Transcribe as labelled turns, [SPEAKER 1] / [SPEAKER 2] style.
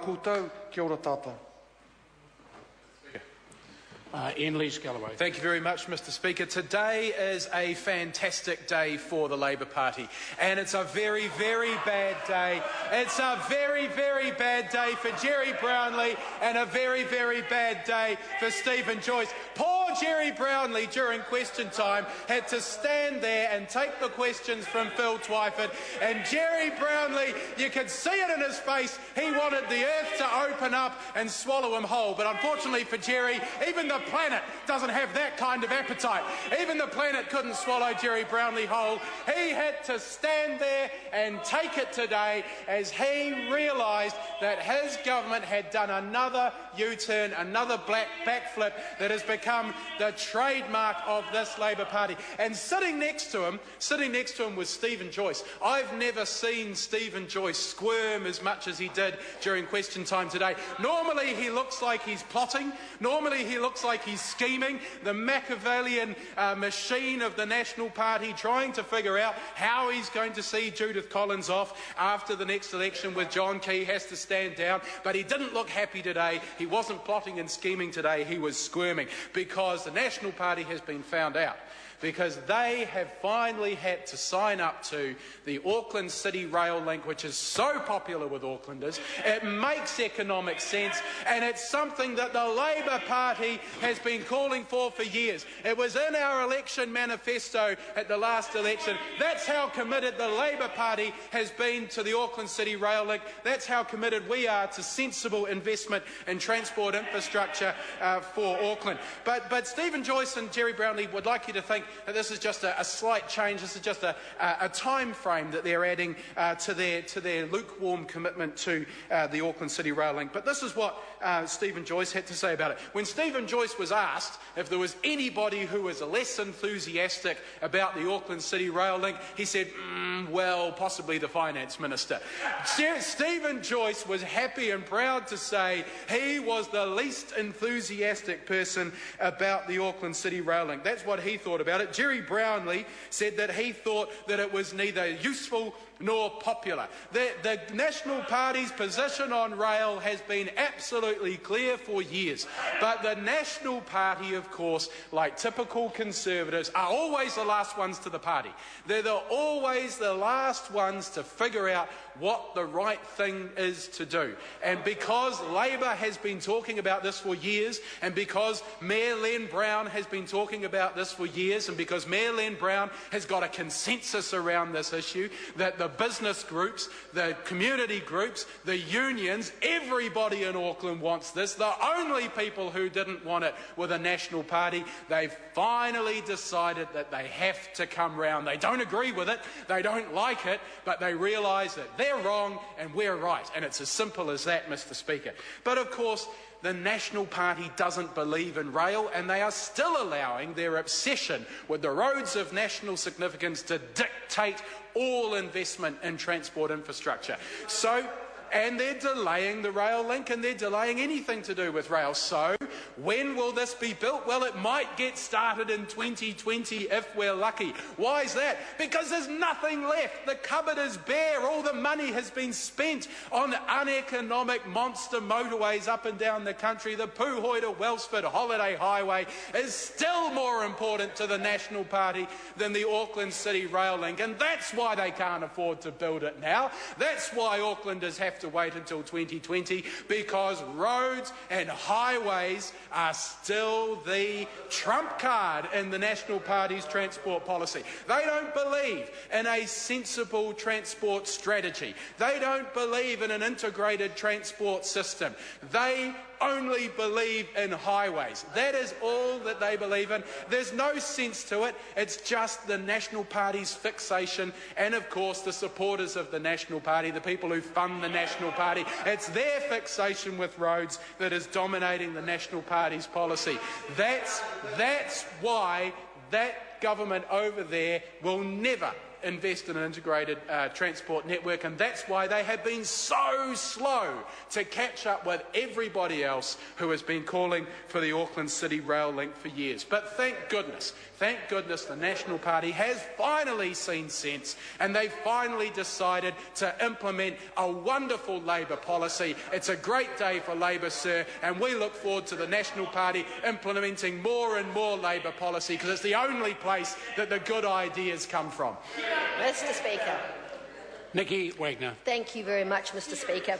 [SPEAKER 1] koutou, kia ora tātou.
[SPEAKER 2] In Lees-Galloway.
[SPEAKER 3] Thank you very much, Mr. Speaker. Today is a fantastic day for the Labour Party, and it's a very, very bad day. It's a very, very bad day for Jerry Brownlee and a very, very bad day for Stephen Joyce. Poor Jerry Brownlee, during question time, had to stand there and take the questions from Phil Twyford, and Jerry Brownlee, you could see it in his face, he wanted the earth to open up and swallow him whole. But unfortunately for Jerry, even the planet doesn't have that kind of appetite. Even the planet couldn't swallow Jerry Brownlee whole. He had to stand there and take it today as he realised that his government had done another U-turn, another backflip that has become the trademark of this Labour Party. And sitting next to him was Stephen Joyce. I've never seen Stephen Joyce squirm as much as he did during question time today. Normally he looks like he's plotting. Normally he looks like he's scheming, the Machiavellian machine of the National Party, trying to figure out how he's going to see Judith Collins off after the next election with John Key has to stand down. But he didn't look happy today. He wasn't plotting and scheming today. He was squirming because the National Party has been found out. Because they have finally had to sign up to the Auckland City Rail Link, which is so popular with Aucklanders. It makes economic sense, and it's something that the Labour Party has been calling for years. It was in our election manifesto at the last election. That's how committed the Labour Party has been to the Auckland City Rail Link. That's how committed we are to sensible investment in transport infrastructure for Auckland. But Stephen Joyce and Jerry Brownlee would like you to think that this is just a slight change. This is just a time frame that they're adding to their lukewarm commitment to the Auckland City Rail Link. But this is what Stephen Joyce had to say about it. When Stephen Joyce was asked if there was anybody who was less enthusiastic about the Auckland City Rail Link, he said, well, possibly the Finance Minister. Stephen Joyce was happy and proud to say he was the least enthusiastic person about the Auckland City Rail Link. That's what he thought about it. Jerry Brownlee said that he thought that it was neither useful nor popular. The National Party's position on rail has been absolutely clear for years. But the National Party, of course, like typical Conservatives, are always the last ones to the party. They're always the last ones to figure out what the right thing is to do. And because Labour has been talking about this for years, and because Mayor Len Brown has been talking about this for years, and because Mayor Len Brown has got a consensus around this issue, that the business groups, the community groups, the unions, everybody in Auckland wants this. The only people who didn't want it were the National Party. They've finally decided that they have to come round. They don't agree with it, they don't like it, but they realise that they're wrong and we're right. And it's as simple as that, Mr. Speaker. But of course, the National Party doesn't believe in rail, and they are still allowing their obsession with the roads of national significance to dictate all investment in transport infrastructure. And they're delaying the rail link, and they're delaying anything to do with rail. So when will this be built? Well, it might get started in 2020 if we're lucky. Why is that? Because there's nothing left. The cupboard is bare. All the money has been spent on uneconomic monster motorways up and down the country. The Puhoi to Wellsford Holiday Highway is still more important to the National Party than the Auckland City Rail Link, and that's why they can't afford to build it now. That's why Aucklanders have to wait until 2020, because roads and highways are still the trump card in the National Party's transport policy. They don't believe in a sensible transport strategy. They don't believe in an integrated transport system. They only believe in highways. That is all that they believe in. There's no sense to it. It's just the National Party's fixation, and of course the supporters of the National Party, the people who fund the National Party. It's their fixation with roads that is dominating the National Party's policy. That's why that government over there will never invest in an integrated transport network, and that's why they have been so slow to catch up with everybody else who has been calling for the Auckland City rail link for years. But thank goodness the National Party has finally seen sense, and they've finally decided to implement a wonderful Labour policy. It's a great day for Labour, sir, and we look forward to the National Party implementing more and more Labour policy, because it's the only place that the good ideas come from.
[SPEAKER 1] Mr. Speaker.
[SPEAKER 2] Nikki Wagner.
[SPEAKER 1] Thank you very much, Mr. Speaker.